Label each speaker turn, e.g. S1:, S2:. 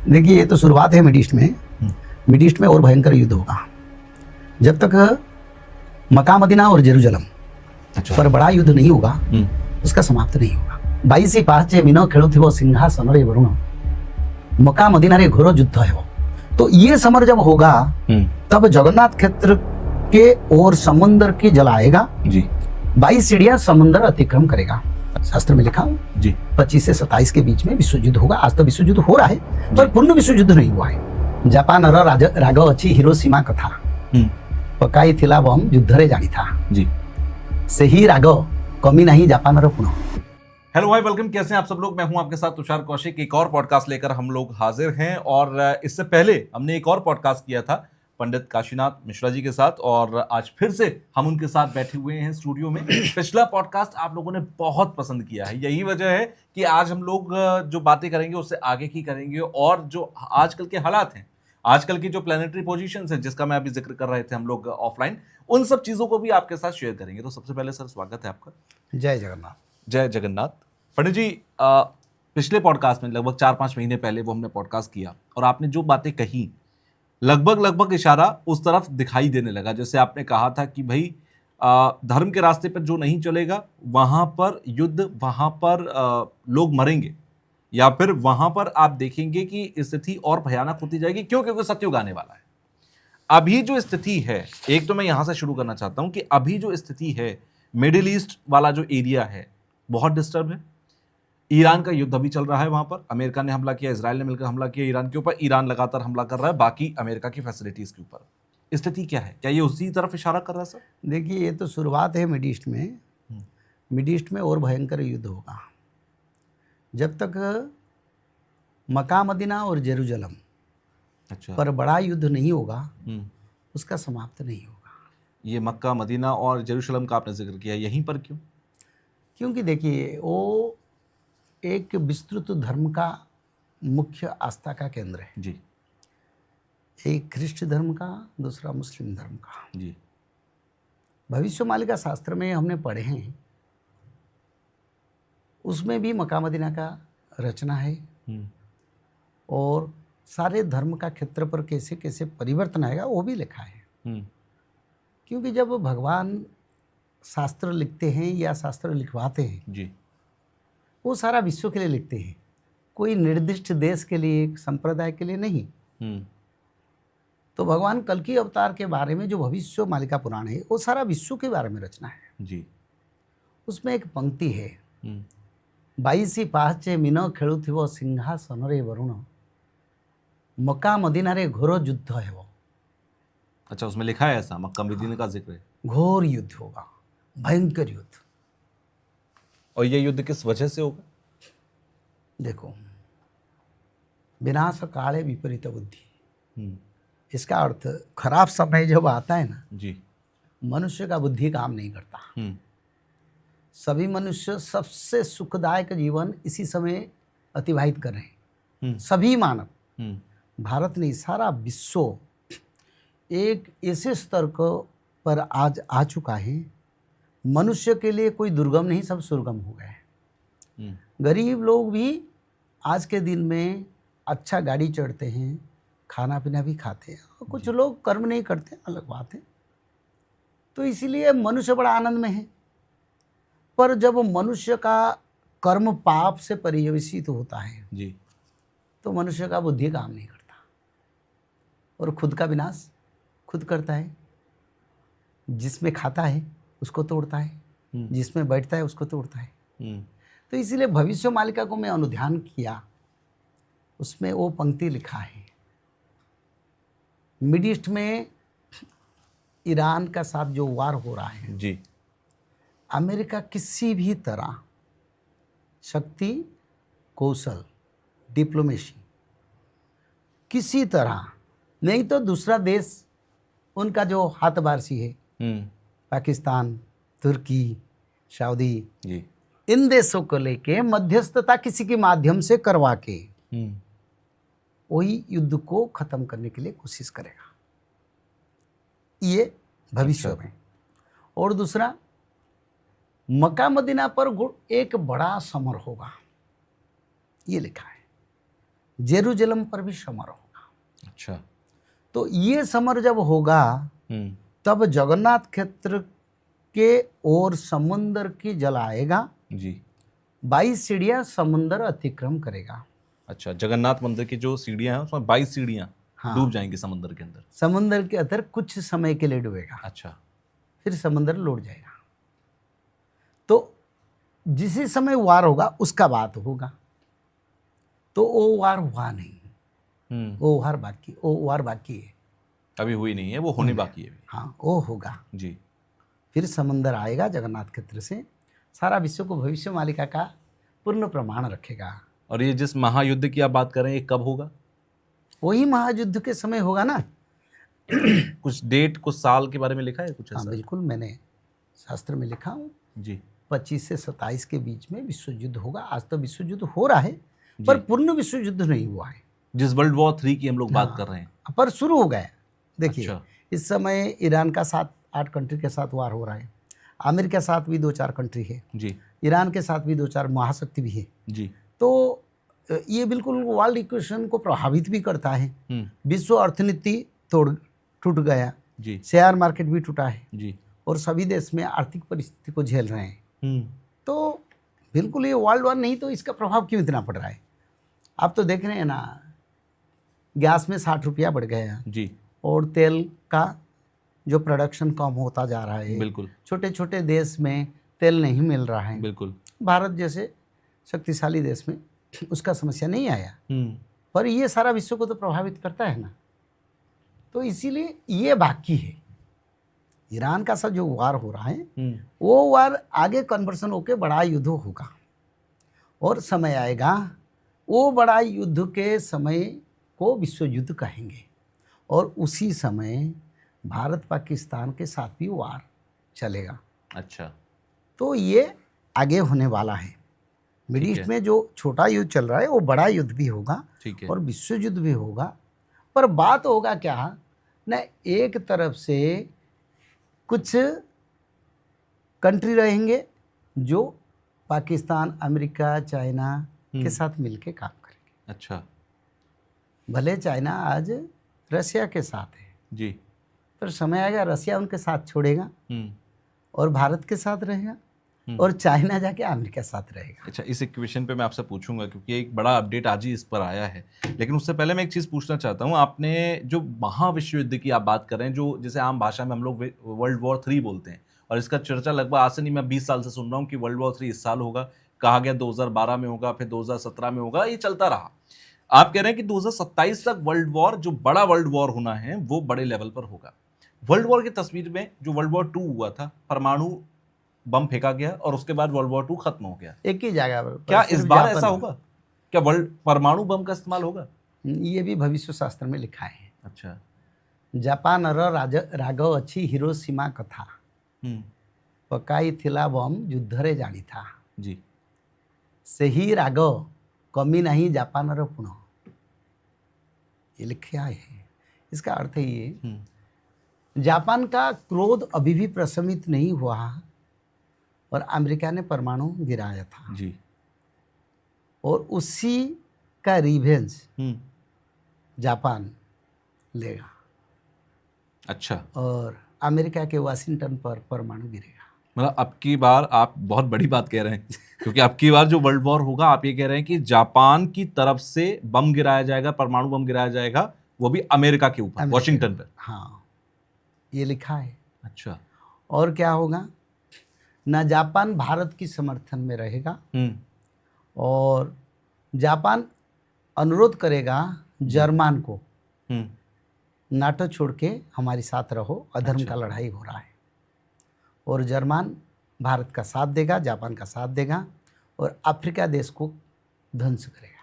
S1: देखिए, ये तो शुरुआत है मिड ईस्ट में। मिड ईस्ट में और भयंकर युद्ध होगा जब तक मक्का मदीना और जेरूसलम पर बड़ा युद्ध नहीं होगा, उसका समाप्त नहीं होगा। 22 पाचे मीनो खेलुथिबो सिंहासन रे वरुण, मक्का मदीना रे घोर युद्ध है वो। तो ये समर जब होगा तब जगन्नाथ क्षेत्र के और समुद्र की जल आएगा जी। 22 सीढ़ियां समुद्र अतिक्रम करेगा। शास्त्र में लिखा जी 25 से 27 के बीच में विश्व युद्ध होगा। आज तो विश्व युद्ध हो रहा है पर पूर्ण विश्व युद्ध नहीं हुआ है। जापान राघव अच्छी हिरोशिमा कथा पकाई थिला बम युद्धरे जानी था जी, सही राघव कमी नहीं जापान रो पुनः।
S2: हेलो भाई, वेलकम। कैसे हैं आप सब लोग? मैं हूं आपके साथ तुषार कौशिक। एक और पॉडकास्ट लेकर हम लोग हाजिर हैं और इससे पहले हमने एक और पॉडकास्ट किया था पंडित काशीनाथ मिश्रा जी के साथ और आज फिर से हम उनके साथ बैठे हुए हैं स्टूडियो में। पिछला पॉडकास्ट आप लोगों ने बहुत पसंद किया है, यही वजह है कि आज हम लोग जो बातें करेंगे उससे आगे की करेंगे और जो आजकल के हालात हैं, आजकल की जो प्लैनेटरी पोजीशंस है जिसका मैं अभी जिक्र कर रहे थे हम लोग ऑफलाइन, उन सब चीजों को भी आपके साथ शेयर करेंगे। तो सबसे पहले सर स्वागत है आपका।
S1: जय जगन्नाथ।
S2: जय जगन्नाथ। पंडित जी, पिछले पॉडकास्ट में लगभग 4-5 महीने पहले वो हमने पॉडकास्ट किया और आपने जो बातें कही लगभग इशारा उस तरफ दिखाई देने लगा। जैसे आपने कहा था कि भाई धर्म के रास्ते पर जो नहीं चलेगा वहां पर युद्ध, वहां पर लोग मरेंगे या फिर वहां पर आप देखेंगे कि स्थिति और भयानक होती जाएगी। क्यों? क्योंकि सतयुग आने वाला है। अभी जो स्थिति है, एक तो मैं यहां से शुरू करना चाहता हूं कि अभी जो स्थिति है, मिडिल ईस्ट वाला जो एरिया है बहुत डिस्टर्ब है। ईरान का युद्ध अभी चल रहा है, वहां पर अमेरिका ने हमला किया, इजराइल ने मिलकर हमला किया ईरान के ऊपर। ईरान लगातार हमला कर रहा है बाकी अमेरिका की फैसिलिटीज के ऊपर। स्थिति क्या है? क्या ये उसी तरफ इशारा कर रहा है सर?
S1: देखिए, ये तो शुरुआत है मिड ईस्ट में। मिड ईस्ट में और भयंकर युद्ध होगा जब तक मक्का मदीना और जेरूसलम पर बड़ा युद्ध नहीं होगा, उसका समाप्त नहीं होगा।
S2: ये मक्का मदीना और जेरूसलम का आपने जिक्र किया, यहीं पर क्यों?
S1: क्योंकि देखिए, वो एक विस्तृत धर्म का मुख्य आस्था का केंद्र है
S2: जी।
S1: एक ख्रिस्ट धर्म का, दूसरा मुस्लिम धर्म का
S2: जी।
S1: भविष्यवाणी शास्त्र में हमने पढ़े हैं, उसमें भी मक्का मदीना का रचना है और सारे धर्म का क्षेत्र पर कैसे कैसे परिवर्तन आएगा वो भी लिखा है। क्योंकि जब भगवान शास्त्र लिखते हैं या शास्त्र लिखवाते हैं
S2: जी,
S1: वो सारा विश्व के लिए लिखते हैं, कोई निर्दिष्ट देश के लिए, संप्रदाय के लिए नहीं। तो भगवान कल की अवतार के बारे में जो भविष्य मालिका पुराण है वो सारा विश्व के बारे में रचना है
S2: जी।
S1: उसमें एक पंक्ति है 22 पाचे मीनो खेलुथिबो सिंहासन रे वरुण, मक्का मदीना रे घोर युद्ध है वो।
S2: अच्छा, उसमें लिखा है ऐसा, मक्का मदीना का जिक्र है।
S1: घोर युद्ध होगा, भयंकर युद्ध।
S2: और ये युद्ध किस वजह से होगा?
S1: देखो, विनाश काले विपरीत बुद्धि, इसका अर्थ खराब समय जब आता है ना
S2: जी,
S1: मनुष्य का बुद्धि काम नहीं करता। सभी मनुष्य सबसे सुखदायक जीवन इसी समय अतिवाहित कर रहे हैं। सभी मानव, भारत नहीं, सारा विश्व एक ऐसे स्तर पर आज आ चुका है, मनुष्य के लिए कोई दुर्गम नहीं, सब सुर्गम हो गए। गरीब लोग भी आज के दिन में अच्छा गाड़ी चढ़ते हैं, खाना पीना भी खाते हैं, और कुछ लोग कर्म नहीं करते, अलग बात है। तो इसीलिए मनुष्य बड़ा आनंद में है। पर जब मनुष्य का कर्म पाप से पर्यवसित होता है
S2: जी,
S1: तो मनुष्य का बुद्धि काम नहीं करता और खुद का विनाश खुद करता है। जिसमें खाता है उसको तोड़ता है, जिसमें बैठता है उसको तोड़ता है। तो इसीलिए भविष्य मालिका को मैं अनुध्यान किया, उसमें वो पंक्ति लिखा है। मिड ईस्ट में ईरान का साथ जो वार हो रहा है
S2: जी,
S1: अमेरिका किसी भी तरह शक्ति, कौशल, डिप्लोमेसी किसी तरह नहीं तो दूसरा देश उनका जो हाथबारसी है, पाकिस्तान, तुर्की, सऊदी जी, इन देशों को लेके मध्यस्थता किसी के माध्यम से करवा के वही युद्ध को खत्म करने के लिए कोशिश करेगा, ये भविष्य में। और दूसरा, मक्का मदीना पर एक बड़ा समर होगा, ये लिखा है। जेरूसलम पर भी समर होगा।
S2: अच्छा।
S1: तो ये समर जब होगा तब जगन्नाथ क्षेत्र के ओर समुद्र की जल आएगा
S2: जी।
S1: 22 सीढ़ियां समुद्र अतिक्रम करेगा।
S2: अच्छा, जगन्नाथ मंदिर की जो सीढ़ियां हैं उसमें 22 सीढ़ियां
S1: हाँ।
S2: डूब जाएंगी समुद्र के अंदर।
S1: समुद्र के अंदर कुछ समय के लिए डूबेगा,
S2: अच्छा।
S1: फिर समुद्र लौट जाएगा। तो जिस समय वार होगा उसका बात होगा। तो वो वार हुआ नहीं, वो वार बाकी है,
S2: अभी हुई नहीं है, वो होनी बाकी है।
S1: हाँ, वो होगा
S2: जी।
S1: फिर समुद्र आएगा जगन्नाथ क्षेत्र से, सारा विश्व को भविष्य मालिका का पूर्ण प्रमाण रखेगा।
S2: और ये जिस महायुद्ध की आप बात कर रहे हैं ये कब होगा?
S1: वही महायुद्ध के समय होगा ना।
S2: कुछ डेट, कुछ साल के बारे में लिखा है कुछ
S1: हाँ
S2: ऐसा?
S1: बिल्कुल, मैंने शास्त्र में लिखा हूँ।
S2: जी।
S1: 25 से 27 के बीच में विश्व युद्ध होगा। आज तो विश्व युद्ध हो रहा है पर पूर्ण विश्व युद्ध नहीं हुआ है।
S2: जिस वर्ल्ड वॉर 3 की हम लोग बात कर रहे हैं,
S1: पर शुरू हो गया। देखिए
S2: अच्छा।
S1: इस समय ईरान का 7-8 कंट्री के साथ वार हो रहा है, अमेरिका के साथ भी 2-4 कंट्री है
S2: जी।
S1: ईरान के साथ भी 2-4 महाशक्ति भी है
S2: जी।
S1: तो ये बिल्कुल वर्ल्ड इक्वेशन को प्रभावित भी करता है। विश्व अर्थनीति टूट गया
S2: जी।
S1: शेयर मार्केट भी टूटा है
S2: जी।
S1: और सभी देश में आर्थिक परिस्थिति को झेल रहे हैं। तो बिल्कुल ये वर्ल्ड वार नहीं तो इसका प्रभाव क्यों इतना पड़ रहा है? आप तो देख रहे हैं ना, गैस में 60 रुपया बढ़ गया
S2: जी।
S1: और तेल का जो प्रोडक्शन कम होता जा रहा है।
S2: बिल्कुल।
S1: छोटे छोटे देश में तेल नहीं मिल रहा है।
S2: बिल्कुल।
S1: भारत जैसे शक्तिशाली देश में उसका समस्या नहीं आया, पर ये सारा विश्व को तो प्रभावित करता है ना। तो इसीलिए ये बाकी है। ईरान का सा जो वार हो रहा है वो वार आगे कन्वर्सन होकर बड़ा युद्ध होगा और समय आएगा, वो बड़ा युद्ध के समय को विश्व युद्ध कहेंगे और उसी समय भारत पाकिस्तान के साथ भी वार चलेगा।
S2: अच्छा।
S1: तो ये आगे होने वाला है। मिडिल ईस्ट में जो छोटा युद्ध चल रहा है वो बड़ा युद्ध भी होगा और विश्व युद्ध भी होगा। पर बात होगा क्या न, एक तरफ से कुछ कंट्री रहेंगे जो पाकिस्तान, अमेरिका, चाइना के साथ मिलके काम करेंगे।
S2: अच्छा।
S1: भले चाइना आज रसिया के साथ है
S2: जी,
S1: पर समय आएगा रसिया उनके साथ छोड़ेगा और भारत के साथ रहेगा और चाइना जाके अमेरिका के साथ रहेगा।
S2: अच्छा, इस इक्वेशन पे मैं आपसे पूछूंगा क्योंकि एक बड़ा अपडेट आज ही इस पर आया है, लेकिन उससे पहले मैं एक चीज़ पूछना चाहता हूँ। आपने जो महाविश्व युद्ध की आप बात कर रहे हैं, जो जिसे आम भाषा में हम लोग वर्ल्ड वॉर 3 बोलते हैं, और इसका चर्चा लगभग आज से नहीं, मैं 20 साल से सुन रहा हूँ कि वर्ल्ड वॉर 3 इस साल होगा। कहा गया 2012 में होगा, फिर 2017 में होगा, ये चलता रहा। आप कह रहे हैं कि 2027 तक वर्ल्ड वॉर, जो बड़ा वर्ल्ड वॉर होना है, वो बड़े लेवल पर होगा। वर्ल्ड वॉर की तस्वीर में जो वर्ल्ड वॉर 2 हुआ था, परमाणु बम फेंका गया और उसके बाद वर्ल्ड वॉर 2 खत्म हो गया।
S1: एक ही जगह पर।
S2: क्या इस बार ऐसा होगा? क्या परमाणु बम का इस्तेमाल होगा?
S1: ये भी भविष्य शास्त्र में लिखा है।
S2: अच्छा।
S1: जापान राघव अच्छी हिरोशिमा कथा पकाई थिला बम युद्धरे जानी था
S2: जी।
S1: सही राघव कमी नहीं जापान पुनः, ये लिखा है। इसका अर्थ ये, जापान का क्रोध अभी भी प्रशमित नहीं हुआ और अमेरिका ने परमाणु गिराया था
S2: जी,
S1: और उसी का रिवेंज जापान लेगा।
S2: अच्छा।
S1: और अमेरिका के वाशिंगटन पर परमाणु गिरेगा।
S2: मतलब अब की बार आप बहुत बड़ी बात कह रहे हैं क्योंकि अब की बार जो वर्ल्ड वॉर होगा, आप ये कह रहे हैं कि जापान की तरफ से बम गिराया जाएगा, परमाणु बम गिराया जाएगा, वो भी अमेरिका के ऊपर, वॉशिंगटन पर।
S1: हाँ, ये लिखा है।
S2: अच्छा।
S1: और क्या होगा ना, जापान भारत की समर्थन में रहेगा और जापान अनुरोध करेगा जर्मन को नाटो छोड़ के हमारे साथ रहो, अधर्म का लड़ाई हो रहा है। और जर्मन भारत का साथ देगा, जापान का साथ देगा और अफ्रीका देश को ध्वंस करेगा।